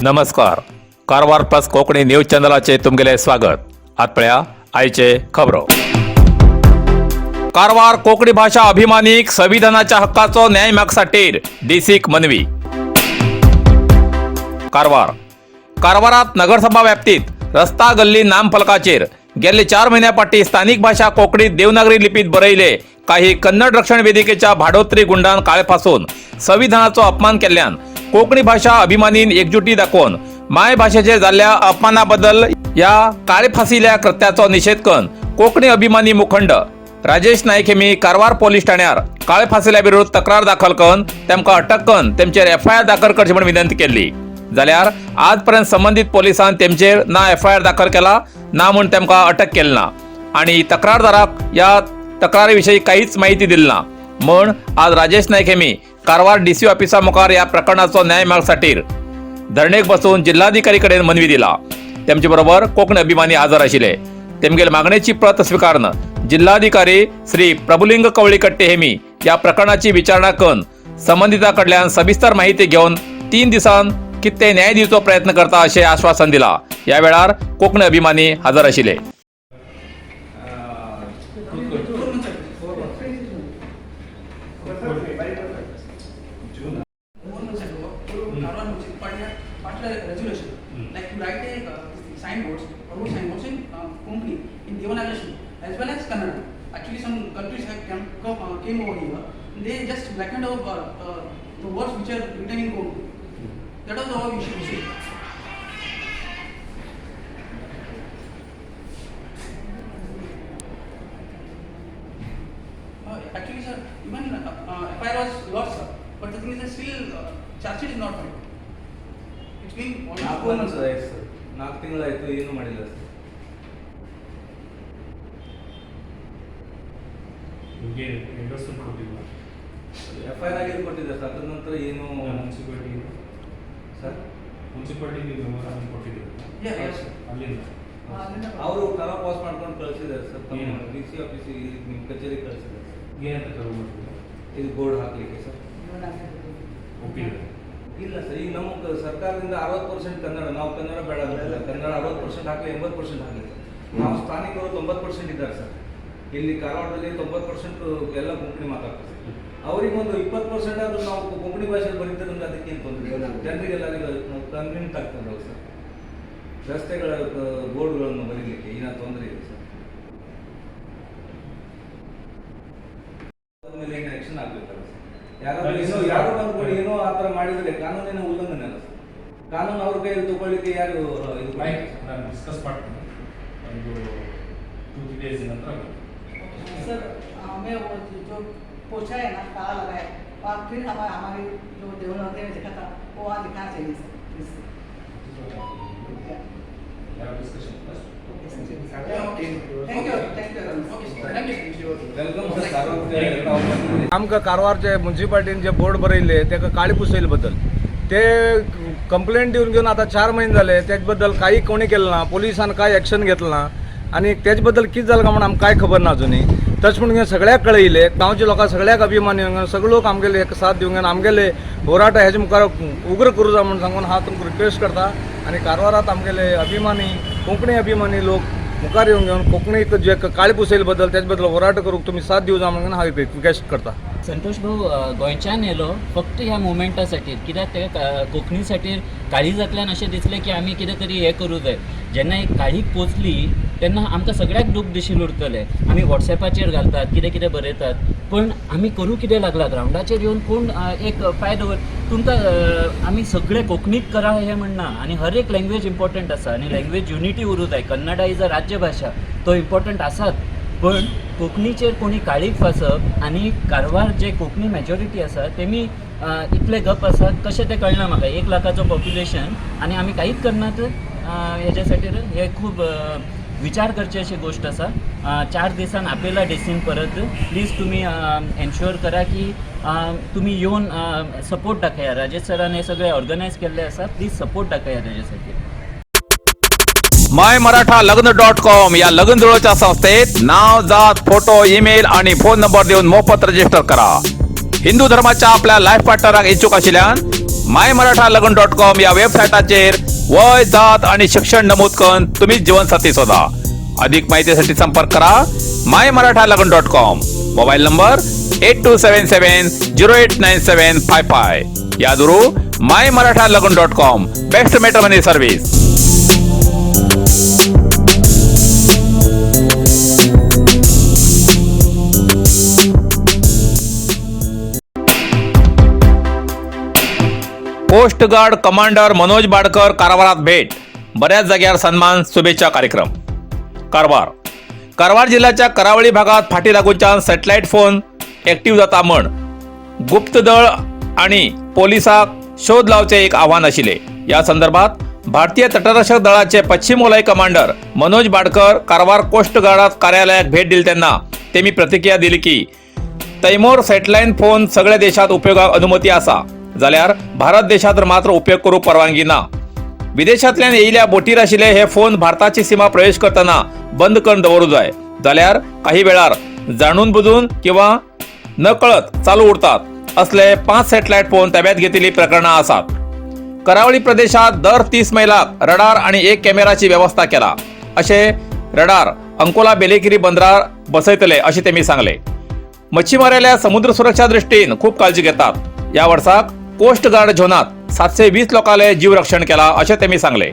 नमस्कार. Karwar plus Konkani news चॅनलाचे तुमगेले स्वागत. आतपळ्या आयचे खबरो. कारवार कोकणी भाषा अभिमानीक संविधानाच्या हक्काचो न्याय मागसाठीर डीसीक मनवी. कारवारात नगरसभा व्याप्तीत रस्ता गल्ली नामफलकाचेर गेले 4 महिन्यापाटी स्थानिक भाषा कोंकणीत देवनागरी लिपीत बरयले काही कन्नड रक्षण वेदिकेच्या भाडोत्री गुंडान काळेपासून संविधानाचो अपमान केल्ल्यान कोकणी भाषा अभिमानीन एकजुटी दाखवून माय भाषेचेर जाल्ल्या अपमानाबद्दल या काळेफासिल्ल्या कृत्याचो निषेध करून कोकणी अभिमानी मुखंड राजेश नाईक हेमी कारवार पोलीस ठाण्यार काळेफासिल्या विरुद्ध तक्रार दाखल करून तेमकां अटक करून तेमचेर FIR दाखल करची म्हणून विनंती केली. जाल्यार आजपर्यंत संबंधित पोलिसांन तेमचेर ना FIR दाखल केला ना म्हूण तेमकां अटक केली ना आणि तक्रारदाराक या तक्रारी विशीं काहीच माहिती दिली ना म्हूण आज राजेश नाईक हेमी कारवार DC ऑफिसा मुखार या प्रकरणाचो न्याय मागसाठीर धरणेक बसून जिल्हाधिकारी कडेन मनवी दिला. तेमचे बरोबर कोंकणी अभिमानी हजर आशिल्ले. तेमगेल मागणेची प्रत स्वीकारून जिल्हाधिकारी श्री प्रभुलिंग कवळीकट्टे हेमी या प्रकरणाची विचारणा करून संबंधिता कडल्यान सविस्तर माहिती घेऊन 3 दिसांत कितें न्याय दिवचो प्रयत्न करता अशें आश्वासन दिला. या वेळार कोंकणी अभिमानी हजर आशिल्ले. Resolution, like to write a signboards, road signboards in Konkani, in Devanagari as well as Kannada. Actually, some countries have came over here. They just blackened over the words which are written in Konkani. That was our issue. Actually, sir, even FIR was lost, sir. But the thing is that still charge sheet is not filed. It's been almost 4 months. Sir 4 ತಿಂಗಳಾಯ್ತು ಏನು ಮಾಡಿಲ್ಲ sir. ನಿಮಗೆ endorsement ಕೊಟ್ಟಿಲ್ಲ. FIR ಆಗಿ ಕೊಟ್ಟಿದ್ದಾರೆ sir. ಅದರ ನಂತರ ಏನು ಮುನ್ಸಿಪಾಲಿಟಿ ಸರ್ ಮುನ್ಸಿಪಾಲಿಟಿ ಮೆಮೊರಾಂಡಮ್ ಕೊಟ್ಟಿದ್ದಾರೆ. Yes. ಅಲ್ಲಿಂದ ಅವರು ಕರ ಪಾಸ್ ಮಾಡ್ಕೊಂಡು ಕಳಿಸಿದ್ದಾರೆ ಸರ್. ತಮ್ಮ ಏನು? DC ಆಫೀಸಿಗೆ ನಿಮ್ಮ ಕಚೇರಿಗೆ ಕಳಿಸಿದ್ದಾರೆ ಸರ್. ಏನಂತ ಕರೆ ಮಾಡ್ತೀವಿ ಇದು ಬೋರ್ಡ್ ಹಾಕ್ಲಿಕ್ಕೆ ಸರ್. ಒಪ್ಪಿದ್ದಾರೆ. ಇಲ್ಲ ಸರ್, ಈಗ ನಮ್ಮ ಸರ್ಕಾರದಿಂದ 60% ಕನ್ನಡ, ನಾವು ಕನ್ನಡ ಬೇಡ ಅಂತಿಲ್ಲ. ಕನ್ನಡ 60% ಹಾಕಲಿ, 80% ಹಾಕಲಿ ಸರ್. ನಾವು ಸ್ಥಾನಿಕರು 90% ಇದ್ದಾರೆ ಸರ್. ಇಲ್ಲಿ ಕಾರವಾರದಲ್ಲಿ 90% ಎಲ್ಲ ಕೊಂಕಣಿ ಮಾತಾಡ್ತಾರೆ ಸರ್. ಅವರಿಗೊಂದು 20% ಆದ್ರೂ ನಾವು ಕೊಂಕಣಿ ಭಾಷೆಯಲ್ಲಿ ಬರೀತದಂದ್ರೆ ಅದಕ್ಕೇನು ತೊಂದರೆ ಇಲ್ಲ. ಜನರಿಗೆಲ್ಲ ಕನ್ವಿನ್ಸ್ ಆಗ್ತದೆ ಸರ್. ರಸ್ತೆಗಳ ಬೋರ್ಡ್ಗಳನ್ನು ಬರೀಲಿಕ್ಕೆ ಏನೋ ತೊಂದರೆ ಇದೆ ಸರ್. ಮೇಲೆ ಏನು ಆಕ್ಷನ್ ಆಗಬೇಕಲ್ಲ ಸರ್. ಯಾರು ಬಂದ್ಕೊಂಡು ಏನೋ ಆ ಥರ ಮಾಡಿದರೆ ಕಾನೂನಿನ ಉಲ್ಲಂಘನೆ ಅಲ್ಲ ಸರ್. ಕಾನೂನು ಅವ್ರ ಕೈಯಲ್ಲಿ ತಗೊಳ್ಳಿಕ್ಕೆ ಯಾರು ಇದು ನಾನು ಡಿಸ್ಕಸ್ ಮಾಡ್ತೀನಿ. ಒಂದು 2-3 days ನಂತರ सर हमें वो जो पोछा है ना ताला लगा है और फिर हमारी जो देवनागरी में लिखा था वो वहाँ लिखना चाहिए सर प्लीज. ಯಾರು discussion first thank you Okay, sir. Thank you. Welcome sir. Karwar आमकां कारवारचे म्युन्सिपाल्टीन जे बोर्ड बरयले तेका काळी पुसयले बद्दल ते कंप्लेंट दिवन घेवन आतां 4 महिने जाले. तेजे बद्दल काही कोणी केलें ना, पोलिसान कांय एक्शन घेतलें ना आनी तेजे बद्दल कितें जालें काय म्हणून आमकां कांय खबर ना अजुनी. तशें म्हणून घेवन सगळ्याक कळयले, गांवच्या लोकांक सगळ्याक अभिमानी घेवन सगळे लोक आमगेले एक साथ दिवंक घेवन आमगेले होराटा हेजे मुखार उग्र करूं जाय म्हणून सांगून हांव तुमकां रिक्वेस्ट करता. आनी कारवारात आमगेले अभिमानी कोंकणी अभिमानी लोक मुखार येवन घेवन कोंकणीक जे काळी पुसयले बद्दल तेजे बद्दल होराट करूंक तुमी साथ दिवं म्हणून हांव रिक्वेस्ट करता. संतोष भाऊ गोंयच्यान येलो फक्त ह्या मुवमेंटासाठी, कित्याक तेका कोंकणीसाठी काळीजांतल्यान अशें दिसलें की आमी कितें तरी हें करूं जाय. जेन्ना एक काळीक पोचली तेन्ना आमकां सगळ्याक दूख दिशील उरतलें. आमी वॉट्सॅपाचेर घालतात, कितें कितें बरयतात, पण आमी करूं कितें लागला. ग्रावंडाचेर येवन कोण एक पांय दवर तुमकां आमी सगळे कोंकणीत करा हें म्हणना. आनी हर एक लँग्वेज इम्पॉर्टंट आसा आनी लँग्वेज युनिटी उरूं जाय. कन्नडा इज अ राज्यभाषा, तो इम्पॉर्टंट आसात. पण कोंकणीचेर कोणी काळीक फासप आनी कारवार जे कोंकणी मॅजॉरिटी आसा तेमी इतले गप आसात कशें तें कळना म्हाका. 1 लाखाचो पॉप्युलेशन आनी आमी कांयच करनात हेज्या खातीर. हे खूब विचार करचे अशी गोष्ट आसा. 4 दिसान आपेला डीसीन परत. प्लीज तुम्ही एन्श्योर करा की तुम्ही येवन सपोर्ट दाखया. राजेश सरान हे सगळे ऑर्गनायज केल्ले आसा. प्लीज सपोर्ट दाखया तेज्या MyMarathaLagn.com या लग्न जुळवच्या संस्थेत नाव, जात, फोटो, ईमेल आणि फोन नंबर देऊन मोफत रजिस्टर करा. हिंदू धर्माच्या आपल्या लाईफ पार्टनराक इच्छुक आशिल्ल्यान MyMarathaLagan.com या वेबसायटाचेर वय जात आणि शिक्षण नमूद करून तुम्ही जीवनसाथी शोधा. अधिक माहितीसाठी संपर्क करा MyMarathaLagan.com. Mobile number 8277089755. यादुरू MyMarathaLagan.com. Best matrimony service. Coast guard commander Manoj Badkar कारवारात भेट. बऱ्याच जाग्यावर सन्मान शुभेच्छा कार्यक्रम. कारवार जिल्ह्याच्या करावळी भागात फाटी लागूनच्या सॅटेलाइट फोन ऍक्टिव्ह जाता म्हण गुप्त दळ आणि पोलिसांक शोध लावचे एक आव्हान आशिल्ले. या संदर्भात भारतीय तटरक्षक दळाचे पश्चिम वलय कमांडर मनोज बाडकर कारवार कोस्ट गार्डात कार्यालयात भेट दिली तेन्ना तेमी प्रतिक्रिया दिली की तैमोर सॅटेलाइट फोन सगळ्या देशात उपयोगाक अनुमती आसा, जाल्यार भारत देशात मात्र उपयोग करूंक परवानगी ना. विदेशांतल्यान येयल्या बोटीर आशिल्ले हे फोन भारताची सीमा प्रवेश करतना बंद करून दवरूं जाय, जाल्यार काही वेळार जाणून बुजून किंवा नकळत चालू उरतात. असले 5 सॅटेलाइट फोन ताब्यात घेतलेली प्रकरणां आसात. करावळी प्रदेशात दर 30 मैलाक रडार आणि 1 कॅमेराची व्यवस्था केला. अशे रडार अंकोला बेलेगिरी बंदरार बसयतले अशें तेमी सांगले. मच्छीमाराल्या समुद्र सुरक्षा दृश्टीन खूप काळजी घेतात. या वर्साक कोस्ट गार्ड झोनात 720 लोकांले जीव रक्षण केला अशें तेमी सांगले.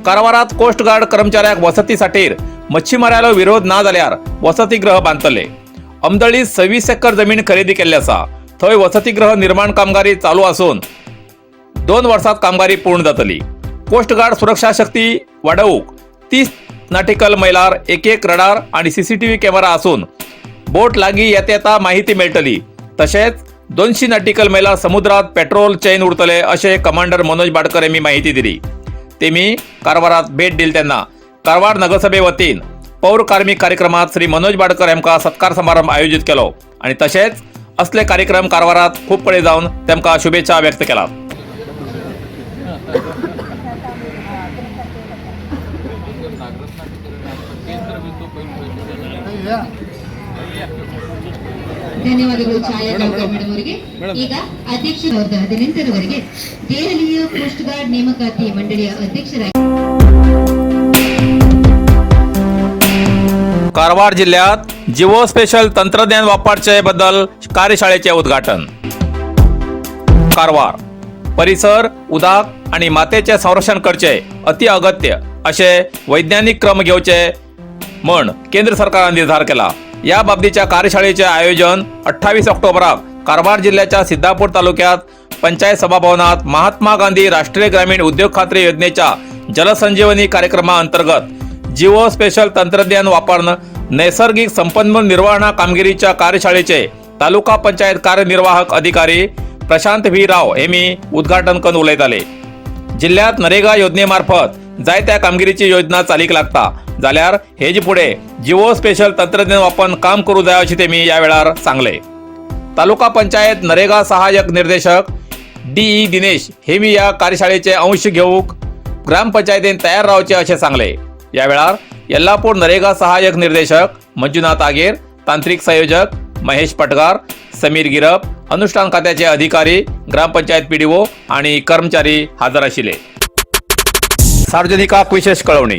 कारवारात कोस्ट गार्ड कर्मचाऱ्याक वसती साठीर मच्छीमारालो विरोध ना जाल्यार वसतिगृह बांदतले. अमदळी 26 एकर जमीन खरेदी केल्ली आसा. थंय वसतिगृह निर्माण कामगारी चालू असून 2 वर्सात कामगारी पूर्ण जातली. कोस्ट गार्ड सुरक्षा शक्ती वाडवूक 30 नॉटिकल मैलार एक रडार आणि सीसीटीव्ही कॅमेरा असून बोट लागीं येता माहिती मेळटली. तशेंच 200 नॉटिकल मैलार समुद्रात पेट्रोल चैन उरतले अशें कमांडर मनोज बाडकर यांनी माहिती दिली. तेमी कारवारात भेट दिली तेन्ना कारवार नगरसभे वतीन पौर कार्मिक कार्यक्रमात श्री मनोज बाडकर हेमकां सत्कार समारंभ आयोजित केलो आणि तशेंच असले कार्यक्रम कारवारात खूप कडेन जावन तेमकां शुभेच्छा व्यक्त केल्यात. ಧನ್ಯವಾದಗಳು ಛಾಯಾಗ್ರಾಹಕ ಮೇಡಮ್ ಅವರಿಗೆ. ಈಗ ಅಧ್ಯಕ್ಷರಾದ 18ರವರೆಗೆ ದೆಹಲಿಯ ಕೋಸ್ಟ್ ಗಾರ್ಡ್ ನೇಮಕಾತಿ ಮಂಡಳಿಯ ಅಧ್ಯಕ್ಷರಾಗಿ कारवार जिल्ह्यात जिओ स्पेशल तंत्रज्ञान वापरचे बद्दल कार्यशाळेचे उद्घाटन. कारवार परिसर, उदक आणि मातेचे संरक्षण करचे अति अगत्य असे वैज्ञानिक क्रम घेवचे म्हण केंद्र सरकारान निर्धार केला. या बाबतीच्या कार्यशाळेचे आयोजन 28 ऑक्टोबराक कारवार जिल्ह्याच्या सिद्धापूर तालुक्यात पंचायत सभाभवनात महात्मा गांधी राष्ट्रीय ग्रामीण उद्योग खात्री योजनेच्या जलसंजीवनी कार्यक्रमा अंतर्गत जिओ स्पेशल तंत्रज्ञान वापरणं नैसर्गिक संपन्मूल निर्वहणा कामगिरीच्या कार्यशाळेचे तालुका पंचायत कार्यनिर्वाहक अधिकारी प्रशांत व्ही राव हेमी उद्घाटन करून उलयताले. जिल्ह्यात नरेगा योजनेमार्फत जायत्या कामगिरीची योजना चालीक लागता जाल्यार हेजे फुडें जिओ स्पेशल तंत्रज्ञान वापरून काम करूं जाय अशें तेमी ह्या वेळार सांगले. तालुका पंचायत नरेगा सहाय्यक निर्देशक DE दिनेश हेमी ह्या कार्यशाळेचे अंश घेवूक ग्रामपंचायतीन तयार रावचे अशें सांगले. या वेळार यल्लापूर नरेगा सहाय्यक निर्देशक मंजुनाथ आगेर, तांत्रिक संयोजक महेश पटगार, समीर गिरप, अनुष्ठान खात्याचे अधिकारी, ग्रामपंचायत PDO आणि कर्मचारी हजर आशिल्ले. सार्वजनिकाक विशेष कळवणी.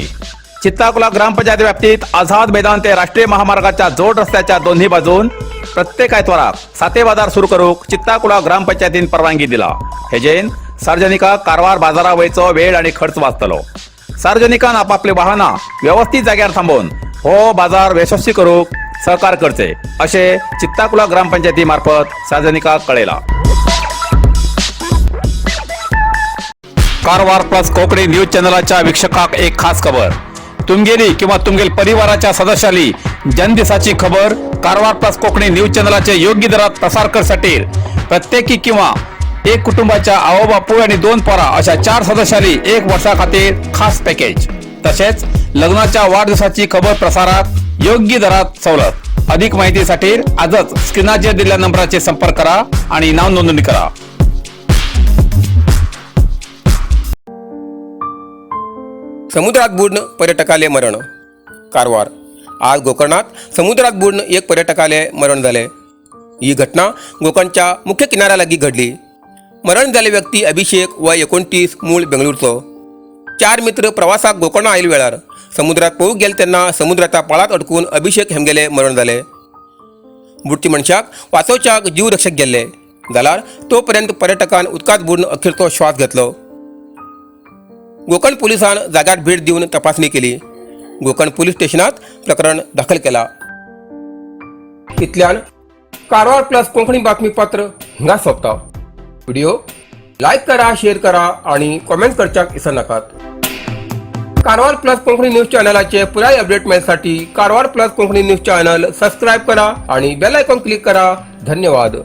चित्ताकुला ग्रामपंचायत व्याप्तीत आझाद मैदान ते राष्ट्रीय महामार्गाच्या जोड रस्त्याच्या दोन्ही बाजून प्रत्येक आयतवाराक साते बाजार सुरू करूक चित्ताकुला ग्रामपंचायतीन परवानगी दिला. हेजेन सार्वजनिकाक कारवार बाजारा वयचो वेळ आणि खर्च वाचतलो. सार्वजनिकान आपापली वाहना व्यवस्थित जाग्यार थांबोवन हो बाजार यशस्वी करूक सहकार करचे असे चित्ताकुला ग्रामपंचायती मार्फत सार्वजनिकाक कळयला. कारवार प्लस कोंकणी न्यूज चॅनलाच्या वीक्षकाक एक खास खबर. तुमगेली किंवा तुमगेल परिवाराच्या सदस्याली जनदिसाची खबर कारवार प्लस कोंकणी न्यूज चॅनलाचे योग्य दरात प्रसार करसाठी प्रत्येकी किंवा एक कुटुंबाच्या आवो बापू आणि 2 पोरा अशा 4 सदस्यांनी 1 वर्षा खातीर खास पॅकेज. तसेच लग्नाच्या वाढदिवसाची खबर प्रसारात योग्य दरात सवलत. अधिक माहितीसाठी आजच स्क्रीनाचेर दिलेल्या नंबराचे संपर्क करा आणि नाव नोंदणी करा. समुद्रात बुडणं पर्यटकाले मरण. कारवार. आज गोकर्णात समुद्रात बुडणं एक पर्यटकाले मरण झाले. ही घटना गोकर्णच्या मुख्य किनाऱ्यालागी घडली. मरण झाले व्यक्ती अभिषेक वय 29 मूळ बेंगळूरचो. 4 मित्र प्रवासाक गोकर्ण आयले वेळार समुद्रात पळूंक गेले तेन्ना समुद्राच्या पाळात अडकून अभिषेक हेमगेले मरण जाले. बुडच्या मनशाक वाचोवच्याक जीव रक्षक गेल्ले जाल्यार तोपर्यंत पर्यटकान उदकांत बुडून अखेरचो श्वास घेतलो. गोकर्ण पुलिसान जाग्यार भेट दिवन तपासणी केली. गोकर्ण पुलीस स्टेशनात प्रकरण दाखल केला. इतल्यान कारवार प्लस कोंकणी बातमीपत्र हिंगा सोंपता. व्हिडिओ लाईक करा, शेअर करा आणि कॉमेंट करच्याक विसरू नाकात. कारवार प्लस कोंकणी न्यूज चॅनलाचे पुराय अपडेट मेळसाठी Karwar plus Konkani news channel subscribe करा आणि बेल आयकॉन क्लिक करा. धन्यवाद.